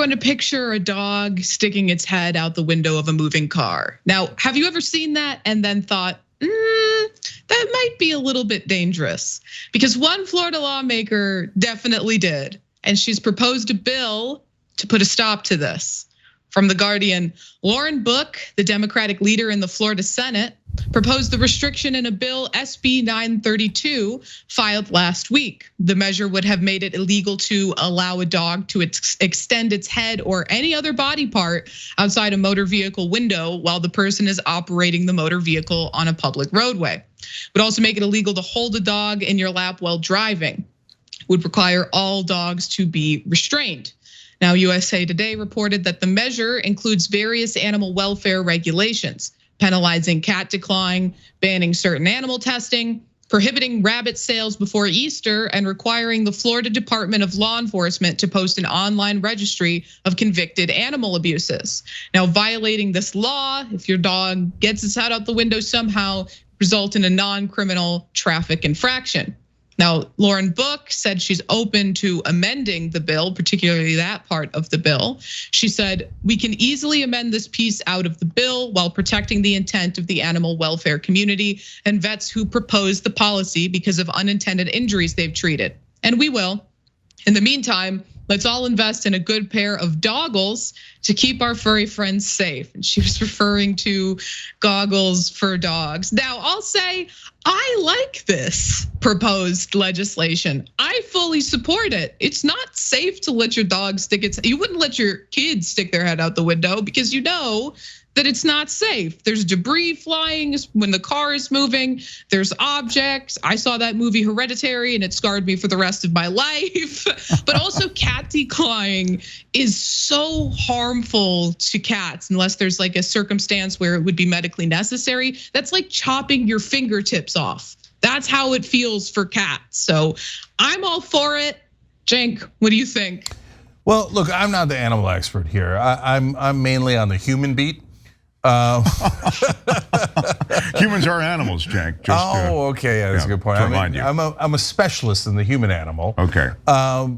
everyone to picture a dog sticking its head out the window of a moving car. Now, have you ever seen that and then thought, that might be a little bit dangerous? Because one Florida lawmaker definitely did, and she's proposed a bill to put a stop to this. From The Guardian, Lauren Book, the Democratic leader in the Florida Senate, proposed the restriction in a bill, SB 932, filed last week. The measure would have made it illegal to allow a dog to extend its head or any other body part outside a motor vehicle window while the person is operating the motor vehicle on a public roadway. It would also make it illegal to hold a dog in your lap while driving. It would require all dogs to be restrained. Now, USA Today reported that the measure includes various animal welfare regulations, penalizing cat declawing, banning certain animal testing, prohibiting rabbit sales before Easter, and requiring the Florida Department of Law Enforcement to post an online registry of convicted animal abuses. Now, violating this law, if your dog gets its head out the window somehow, result in a non-criminal traffic infraction. Now, Lauren Book said she's open to amending the bill, particularly that part of the bill. She said, we can easily amend this piece out of the bill while protecting the intent of the animal welfare community and vets who proposed the policy because of unintended injuries they've treated. And we will. In the meantime, let's all invest in a good pair of doggles to keep our furry friends safe. And she was referring to goggles for dogs. Now, I'll say, I like this proposed legislation. I fully support it. It's not safe to let your dog you wouldn't let your kids stick their head out the window because you know that it's not safe. There's debris flying when the car is moving. There's objects. I saw that movie Hereditary and it scarred me for the rest of my life. But also cat declawing is so harmful to cats unless there's like a circumstance where it would be medically necessary. That's like chopping your fingertips off. That's how it feels for cats. So I'm all for it. Cenk, what do you think? Well, look, I'm not the animal expert here. I'm mainly on the human beat. Humans are animals, Cenk. Okay, yeah, that's a good point. I'm a specialist in the human animal. Okay.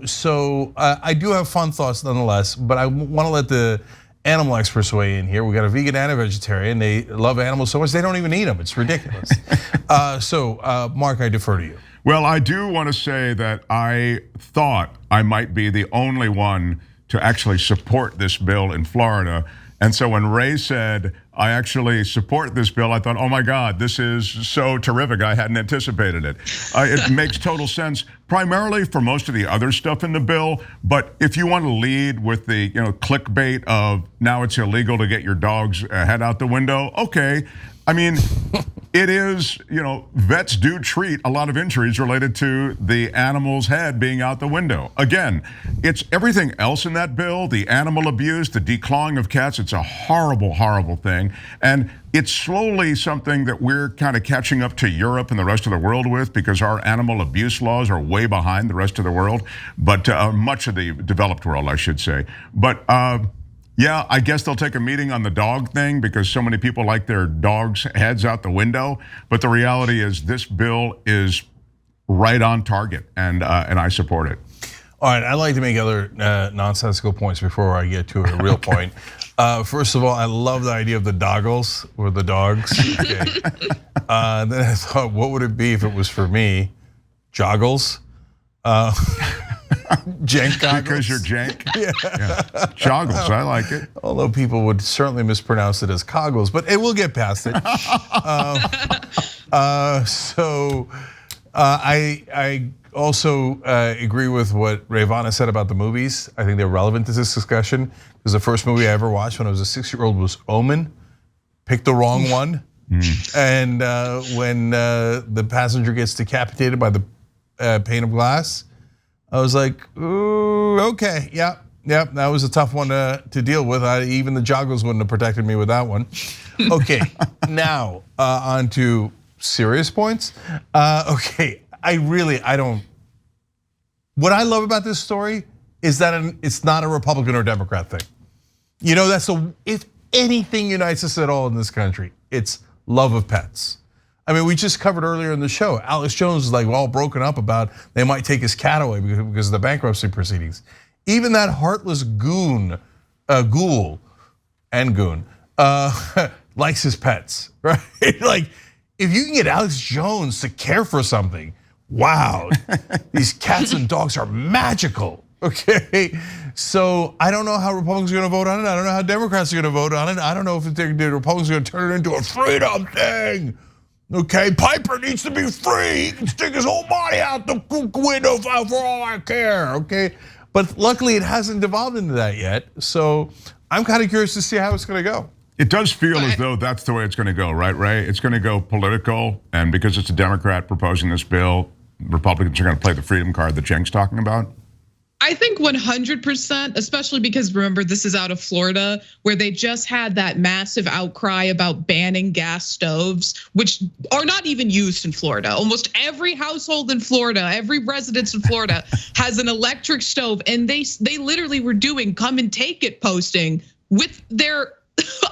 So I do have fun thoughts nonetheless, but I want to let the animal experts weigh in here. We got a vegan and a vegetarian. They love animals so much they don't even eat them. It's ridiculous. So Mark, I defer to you. Well, I do want to say that I thought I might be the only one to actually support this bill in Florida. And so when Ray said, I actually support this bill, I thought, oh my God, this is so terrific. I hadn't anticipated it. It makes total sense, primarily for most of the other stuff in the bill. But if you want to lead with the clickbait of now it's illegal to get your dog's head out the window, okay. I mean, it is, vets do treat a lot of injuries related to the animal's head being out the window. Again, it's everything else in that bill, the animal abuse, the declawing of cats. It's a horrible, horrible thing. And it's slowly something that we're kind of catching up to Europe and the rest of the world with because our animal abuse laws are way behind the rest of the world, but much of the developed world, I should say. But yeah, I guess they'll take a meeting on the dog thing because so many people like their dogs' heads out the window. But the reality is this bill is right on target, and I support it. All right, I'd like to make other nonsensical points before I get to a real point. First of all, I love the idea of the doggles or the dogs. Okay. Then I thought, what would it be if it was for me? Joggles. Cenk goggles. Because you're Cenk? Yeah. Joggles, I like it. Although people would certainly mispronounce it as coggles, but it will get past it. I also agree with what Ravana said about the movies. I think they're relevant to this discussion because the first movie I ever watched when I was a 6-year-old was Omen. Picked the wrong one. And when the passenger gets decapitated by the pane of glass, I was like, ooh, okay, yeah, that was a tough one to deal with. Even the joggles wouldn't have protected me with that one. Okay, now on to serious points. Okay, I don't. What I love about this story is that it's not a Republican or Democrat thing. If anything unites us at all in this country, it's love of pets. I mean, we just covered earlier in the show, Alex Jones is like all broken up about they might take his cat away because of the bankruptcy proceedings. even that heartless ghoul, likes his pets, right? Like, if you can get Alex Jones to care for something, wow, these cats and dogs are magical, okay? So I don't know how Republicans are gonna vote on it. I don't know how Democrats are gonna vote on it. I don't know if the Republicans are gonna turn it into a freedom thing. Okay, Piper needs to be free. He can stick his whole body out the window for all I care, okay? But luckily it hasn't devolved into that yet. So I'm kind of curious to see how it's gonna go. It does feel as though that's the way it's going to go, right, Ray? It's going to go political, and because it's a Democrat proposing this bill, Republicans are going to play the freedom card that Cenk's talking about? I think 100%, especially because remember, this is out of Florida, where they just had that massive outcry about banning gas stoves, which are not even used in Florida. Almost every household in Florida, every residence in Florida has an electric stove, and they literally were doing come and take it posting with their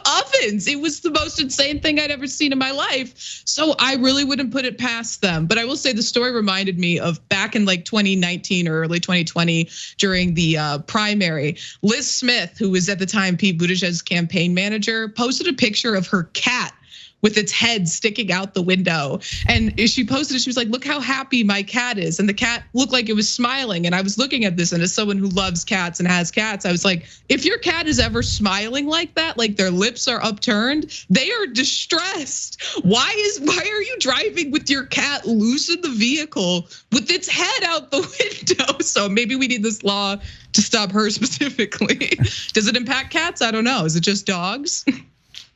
ovens. It was the most insane thing I'd ever seen in my life. So I really wouldn't put it past them. But I will say the story reminded me of back in like 2019 or early 2020 during the primary. Liz Smith, who was at the time Pete Buttigieg's campaign manager, posted a picture of her cat with its head sticking out the window. And she posted it, she was like, look how happy my cat is. And the cat looked like it was smiling. And I was looking at this, and as someone who loves cats and has cats, I was like, if your cat is ever smiling like that, like their lips are upturned, they are distressed. Why are you driving with your cat loose in the vehicle with its head out the window? So maybe we need this law to stop her specifically. Does it impact cats? I don't know. Is it just dogs?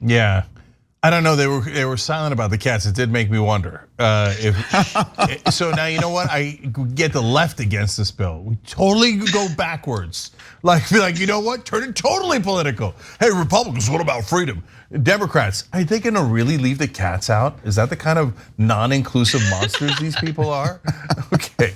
Yeah. I don't know. They were silent about the cats. It did make me wonder. So now you know what? I get the left against this bill. We totally go backwards. Like, be like, you know what? Turn it totally political. Hey, Republicans, what about freedom? Democrats, are they gonna really leave the cats out? Is that the kind of non-inclusive monsters these people are? Okay.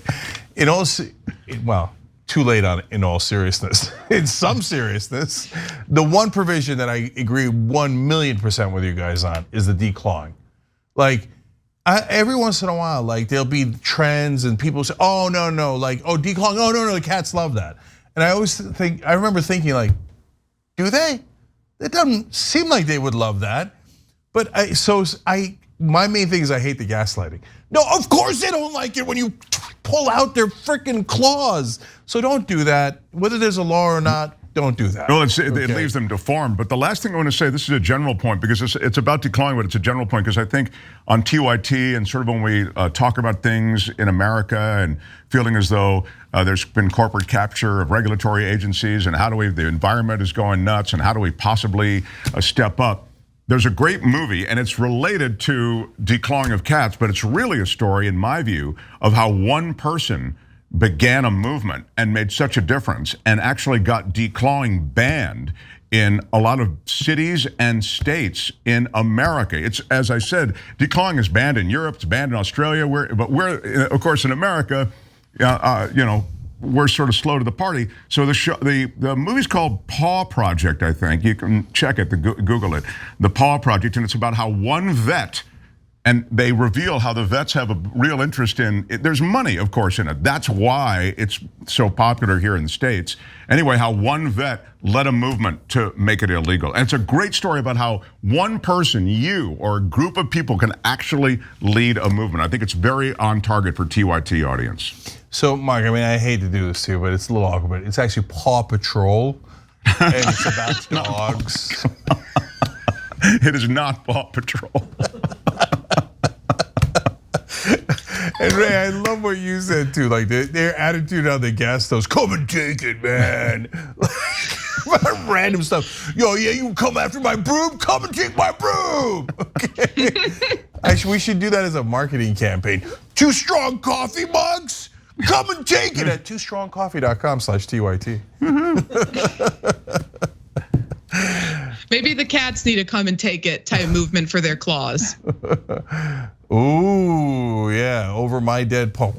Well, too late on it in all seriousness. In some seriousness, the one provision that I agree 1,000,000% with you guys on is the declawing. Like, every once in a while, like there'll be trends and people say, oh, no, like, oh, declawing, oh, no, the cats love that. And I remember thinking like, do they? It doesn't seem like they would love that. But my main thing is I hate the gaslighting. No, of course they don't like it when you pull out their freaking claws. So don't do that. Whether there's a law or not, don't do that. Well, it leaves them deformed. But the last thing I want to say, this is a general point, because it's about declawing, but it's a general point, because I think on TYT and sort of when we talk about things in America and feeling as though there's been corporate capture of regulatory agencies and the environment is going nuts and how do we possibly step up. There's a great movie, and it's related to declawing of cats, but it's really a story, in my view, of how one person began a movement and made such a difference and actually got declawing banned in a lot of cities and states in America. It's, as I said, declawing is banned in Europe, it's banned in Australia, but we're, of course, in America, we're sort of slow to the party. So the movie's called Paw Project, I think. You can check it, Google it. The Paw Project, and it's about how one vet, and they reveal how the vets have a real interest in it. There's money, of course, in it. That's why it's so popular here in the States. Anyway, how one vet led a movement to make it illegal. And it's a great story about how one person, you or a group of people, can actually lead a movement. I think it's very on target for TYT audience. So, Mark, I mean, I hate to do this to you, but it's a little awkward. But it's actually Paw Patrol, and it's about dogs. It is not Paw Patrol. And Ray, I love what you said too. Like their attitude on the gas stoves, come and take it, man. Random stuff. Yo, yeah, you come after my broom? Come and take my broom. Okay. Actually, we should do that as a marketing campaign. 2 strong coffee mugs? Come and take it at 2strongcoffee.com/TYT. Maybe the cats need to come and take it type movement for their claws. Ooh, yeah, over my dead paw.